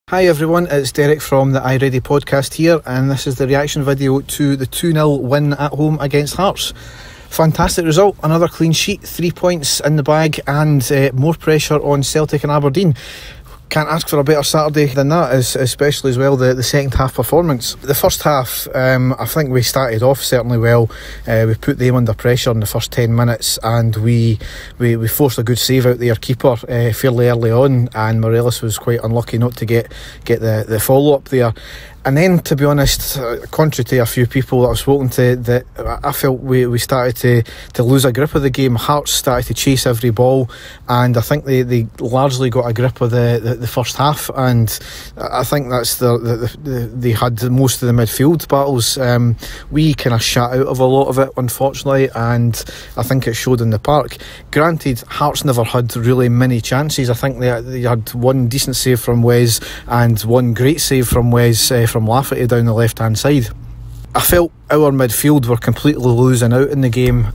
Hi everyone, it's Derek from the iReady podcast here, and this is the reaction video to the 2-0 win at home against Hearts. Fantastic result, another clean sheet, 3 points in the bag, and more pressure on Celtic and Aberdeen. Can't ask for a better Saturday than that, especially as well the second half performance. The first half, I think we started off certainly well. We put them under pressure in the first 10 minutes, and we forced a good save out their keeper fairly early on, and Morelos was quite unlucky not to get the follow up there. And then, to be honest, contrary to a few people that I've spoken to, that I felt we started to lose a grip of the game. Hearts started to chase every ball, and I think they largely got a grip of the first half, and I think that's they had most of the midfield battles. We kind of shut out of a lot of it, unfortunately, and I think it showed in the park. Granted, Hearts never had really many chances. I think they had one decent save from Wes and one great save from Wes from Lafferty down the left hand side. I felt our midfield were completely losing out in the game.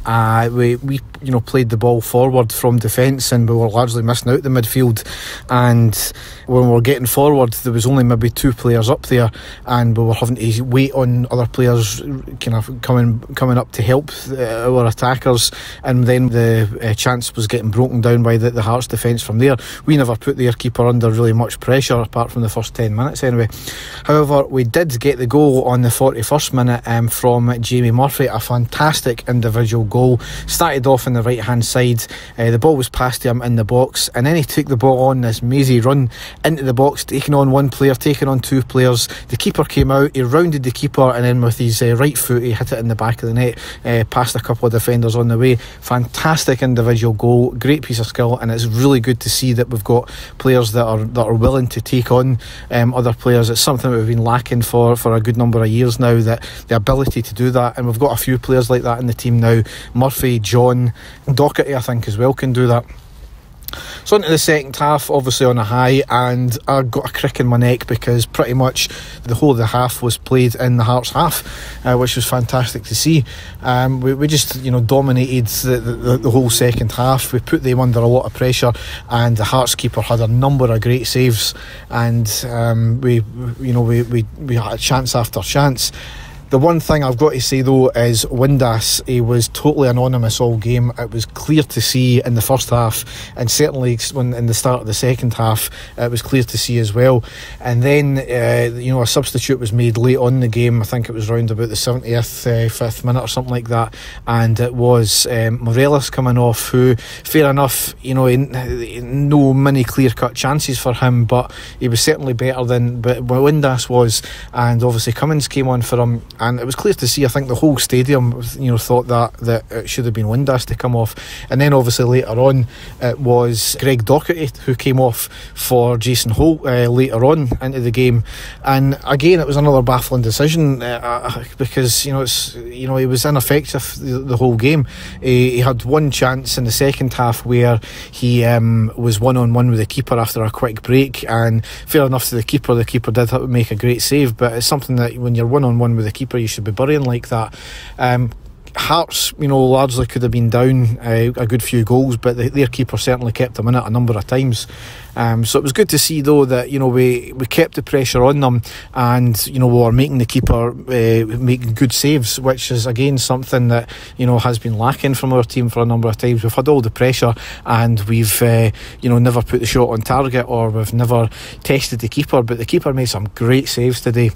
We played the ball forward from defence, and we were largely missing out the midfield. And when we were getting forward, there was only maybe two players up there, and we were having to wait on other players kind of coming up to help our attackers. And then the chance was getting broken down by the Hearts defence from there. We never put their keeper under really much pressure, apart from the first 10 minutes anyway. However, we did get the goal on the 41st minute from Jamie Murphy, a fantastic individual goal. Started off on the right hand side, the ball was passed to him in the box, and then he took the ball on this mazy run into the box, taking on one player, taking on two players. The keeper came out, he rounded the keeper, and then with his right foot he hit it in the back of the net, past a couple of defenders on the way. Fantastic individual goal, great piece of skill, and it's really good to see that we've got players that are willing to take on other players. It's something that we've been lacking for a good number of years now, that the ability to do that, and we've got a few players like that in the team now. Murphy, John, Docherty I think as well can do that. So into the second half, obviously on a high, and I got a crick in my neck because pretty much the whole of the half was played in the Hearts half, which was fantastic to see. We just dominated the whole second half. We put them under a lot of pressure, and the Hearts keeper had a number of great saves, and we had chance after chance. The one thing I've got to say though is Windass, he was totally anonymous all game. It was clear to see in the first half, and certainly when in the start of the second half it was clear to see as well. And then a substitute was made late on in the game. I think it was round about the 75th minute or something like that, and it was Morelos coming off, who, fair enough, no many clear-cut chances for him, but he was certainly better than Windass was. And obviously Cummins came on for him, and it was clear to see, I think the whole stadium thought that it should have been Windass to come off. And then obviously later on it was Greg Docherty who came off for Jason Holt later on into the game. And again, it was another baffling decision because he was ineffective the whole game. He had one chance in the second half where he was one-on-one with the keeper after a quick break, and fair enough to the keeper did have to make a great save, but it's something that when you're one-on-one with the keeper you should be burying like that. Hearts, largely could have been down a good few goals, but their keeper certainly kept them in it a number of times. So it was good to see though that we kept the pressure on them, and we were making the keeper making good saves, which is again something that has been lacking from our team for a number of times. We've had all the pressure, and we've never put the shot on target, or we've never tested the keeper, but the keeper made some great saves today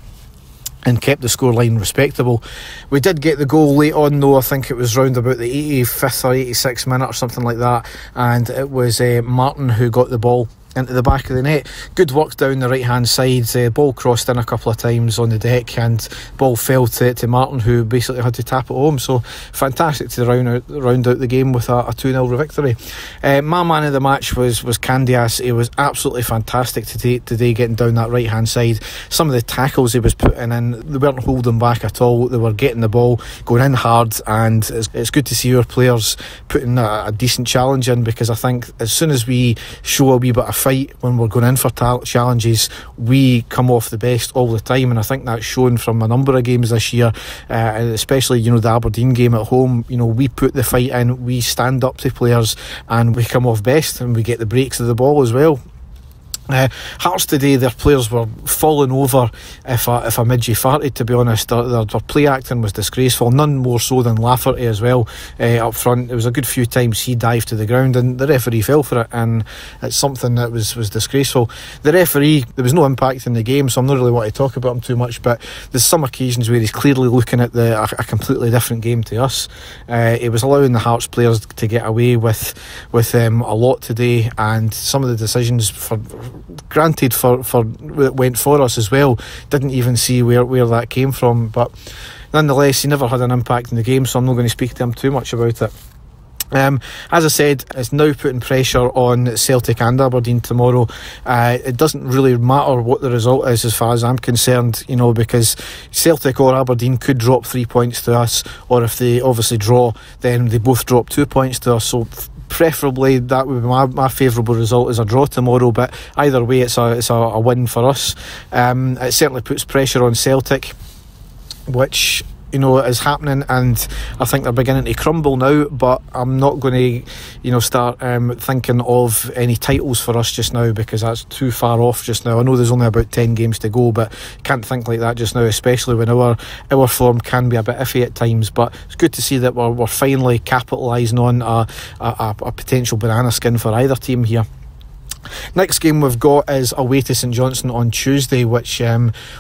and kept the scoreline respectable. We did get the goal late on though. I think it was round about the 85th or 86th minute or something like that, and it was Martin who got the ball into the back of the net. Good work down the right hand side. Ball crossed in a couple of times on the deck, and ball fell to Martin, who basically had to tap it home. So fantastic to round out the game with a 2-0 victory. My man of the match was Candias. He was absolutely fantastic today getting down that right hand side. Some of the tackles he was putting in, they weren't holding back at all. They were getting the ball, going in hard, and it's good to see our players putting a decent challenge in, because I think as soon as we show a wee bit of fight when we're going in for challenges, we come off the best all the time. And I think that's shown from a number of games this year, especially the Aberdeen game at home. We put the fight in, we stand up to players, and we come off best, and we get the breaks of the ball as well. Hearts today, their players were falling over if a midgie farted, to be honest. Their play acting was disgraceful, none more so than Lafferty as well. Up front, there was a good few times he dived to the ground and the referee fell for it, and it's something that was disgraceful. The referee, there was no impact in the game, so I'm not really want to talk about him too much, but there's some occasions where he's clearly looking at a completely different game to us. He was allowing the Hearts players to get away with a lot today, and some of the decisions, for granted for went for us as well, didn't even see where that came from, but nonetheless he never had an impact in the game, so I'm not going to speak to him too much about it. As I said, it's now putting pressure on Celtic and Aberdeen tomorrow. It doesn't really matter what the result is as far as I'm concerned, you know, because Celtic or Aberdeen could drop 3 points to us, or if they obviously draw, then they both drop 2 points to us. So preferably that would be my favourable result, is a draw tomorrow, but either way it's a win for us. It certainly puts pressure on Celtic, which, you know, is happening, and I think they're beginning to crumble now, but I'm not going to, you know, start thinking of any titles for us just now, because that's too far off just now. I know there's only about 10 games to go, but can't think like that just now, especially when our form can be a bit iffy at times. But it's good to see that we're finally capitalising on a potential banana skin for either team here. Next game we've got is away to St Johnstone on Tuesday, which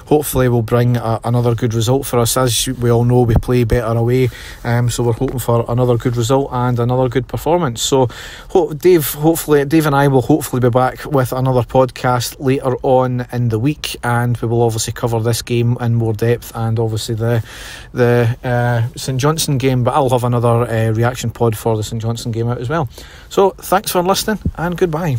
hopefully will bring another good result for us. As we all know, we play better away, so we're hoping for another good result and another good performance. So Dave and I will hopefully be back with another podcast later on in the week, and we will obviously cover this game in more depth, and obviously the St Johnstone game, but I'll have another reaction pod for the St Johnstone game out as well. So thanks for listening, and goodbye.